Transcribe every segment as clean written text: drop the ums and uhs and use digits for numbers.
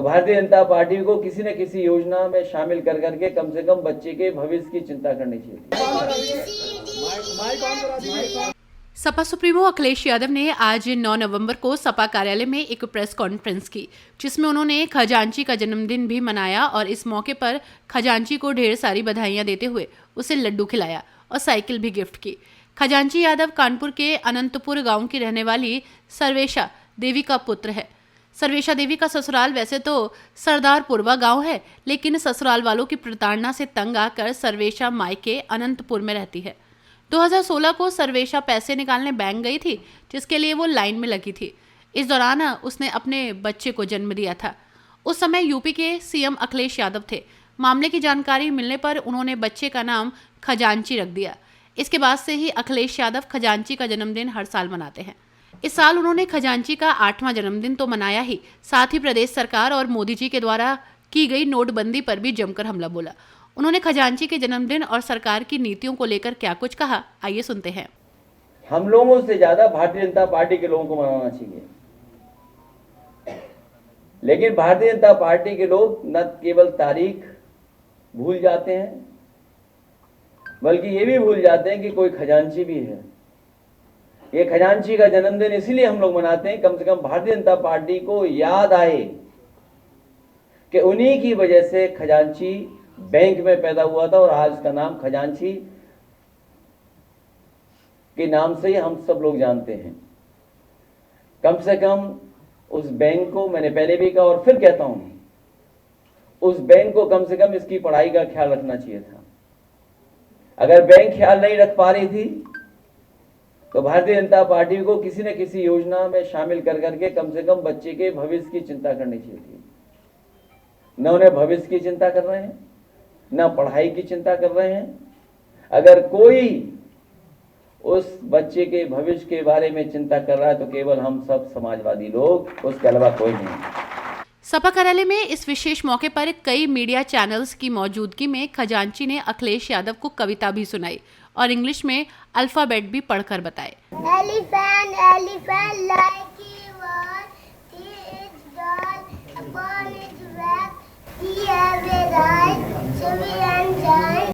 Bharatiya Janata party को किसी न किसी योजना में शामिल कर करके कम से कम बच्चे के भविष्य की चिंता करनी चाहिए। सपा सुप्रीमो अखिलेश यादव ने आज 9 नवंबर को सपा कार्यालय में एक प्रेस कॉन्फ्रेंस की, जिसमें उन्होंने खजांची का जन्मदिन भी मनाया और इस मौके पर खजांची को ढेर सारी बधाइयां देते हुए उसे लड्डू खिलाया और साइकिल भी गिफ्ट की। खजांची यादव कानपुर के अनंतपुर गांव की रहने वाली सर्वेशा देवी का पुत्र है। सर्वेशा देवी का ससुराल वैसे तो सरदारपुरवा गांव है, लेकिन ससुराल वालों की प्रताड़ना से तंग आकर सर्वेशा मायके अनंतपुर में रहती है। 2016 को सर्वेशा पैसे निकालने बैंक गई थी, जिसके लिए वो लाइन में लगी थी। इस दौरान उसने अपने बच्चे को जन्म दिया था। उस समय यूपी के सीएम अखिलेश यादव थे। मामले की जानकारी मिलने पर उन्होंने बच्चे का नाम खजांची रख दिया। इसके बाद से ही अखिलेश यादव खजांची का जन्मदिन हर साल मनाते हैं। इस साल उन्होंने खजांची का 8वां जन्मदिन तो मनाया ही, साथ ही प्रदेश सरकार और मोदी जी के द्वारा की गई नोटबंदी पर भी जमकर हमला बोला। उन्होंने खजांची के जन्मदिन और सरकार की नीतियों को लेकर क्या कुछ कहा, आइए सुनते हैं। हम लोगों से ज्यादा भारतीय जनता पार्टी के लोगों को मनाना चाहिए, लेकिन भारतीय जनता पार्टी के लोग न केवल तारीख भूल जाते हैं, बल्कि ये भी भूल जाते हैं कि कोई खजांची भी है। ये खजांची का जन्मदिन इसलिए हम लोग मनाते हैं, कम से कम भारतीय जनता पार्टी को याद आए कि उन्हीं की वजह से खजांची बैंक में पैदा हुआ था और आज का नाम खजांची के नाम से ही हम सब लोग जानते हैं। कम से कम उस बैंक को, मैंने पहले भी कहा और फिर कहता हूं, उस बैंक को कम से कम इसकी पढ़ाई का ख्याल रखना चाहिए था। अगर बैंक ख्याल नहीं रख पा रही थी तो भारतीय जनता पार्टी को किसी न किसी योजना में शामिल कर करके कम से कम बच्चे के भविष्य की चिंता करनी चाहिए थी। न उन्हें भविष्य की चिंता कर रहे हैं, न पढ़ाई की चिंता कर रहे हैं। अगर कोई उस बच्चे के भविष्य के बारे में चिंता कर रहा है तो केवल हम सब समाजवादी लोग, उसके अलावा कोई नहीं। सपा कार्यालय में इस विशेष मौके पर कई मीडिया चैनल्स की मौजूदगी में खजांची ने अखिलेश यादव को कविता भी सुनाई और इंग्लिश में अल्फाबेट भी पढ़कर बताए। Elephant, elephant, like he was, he is dull upon his back, he has red eyes, chubby and shine.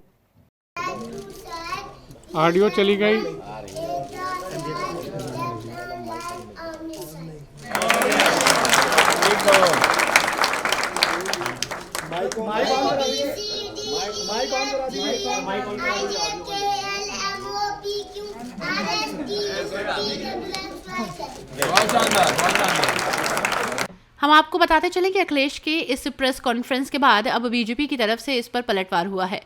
Audio चली गई। हम आपको बताते चलें कि अखिलेश के इस प्रेस कॉन्फ्रेंस के बाद अब बीजेपी की तरफ से इस पर पलटवार हुआ है।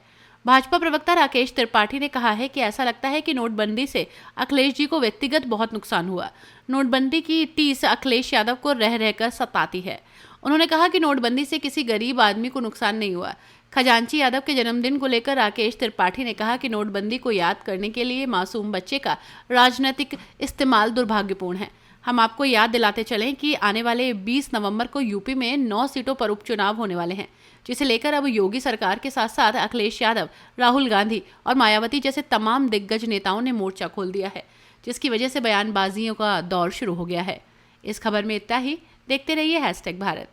भाजपा प्रवक्ता राकेश त्रिपाठी ने कहा है कि ऐसा लगता है कि नोटबंदी से अखिलेश जी को व्यक्तिगत बहुत नुकसान हुआ। नोटबंदी की टीस अखिलेश यादव को रह रहकर सताती है। उन्होंने कहा कि नोटबंदी से किसी गरीब आदमी को नुकसान नहीं हुआ। खजांची यादव के जन्मदिन को लेकर राकेश त्रिपाठी ने कहा कि नोटबंदी को याद करने के लिए मासूम बच्चे का राजनीतिक इस्तेमाल दुर्भाग्यपूर्ण है। हम आपको याद दिलाते चलें कि आने वाले 20 नवंबर को यूपी में 9 सीटों पर उपचुनाव होने वाले हैं, जिसे लेकर अब योगी सरकार के साथ साथ अखिलेश यादव, राहुल गांधी और मायावती जैसे तमाम दिग्गज नेताओं ने मोर्चा खोल दिया है, जिसकी वजह से बयानबाजियों का दौर शुरू हो गया है। इस खबर में इतना ही। देखते रहिए #भारत।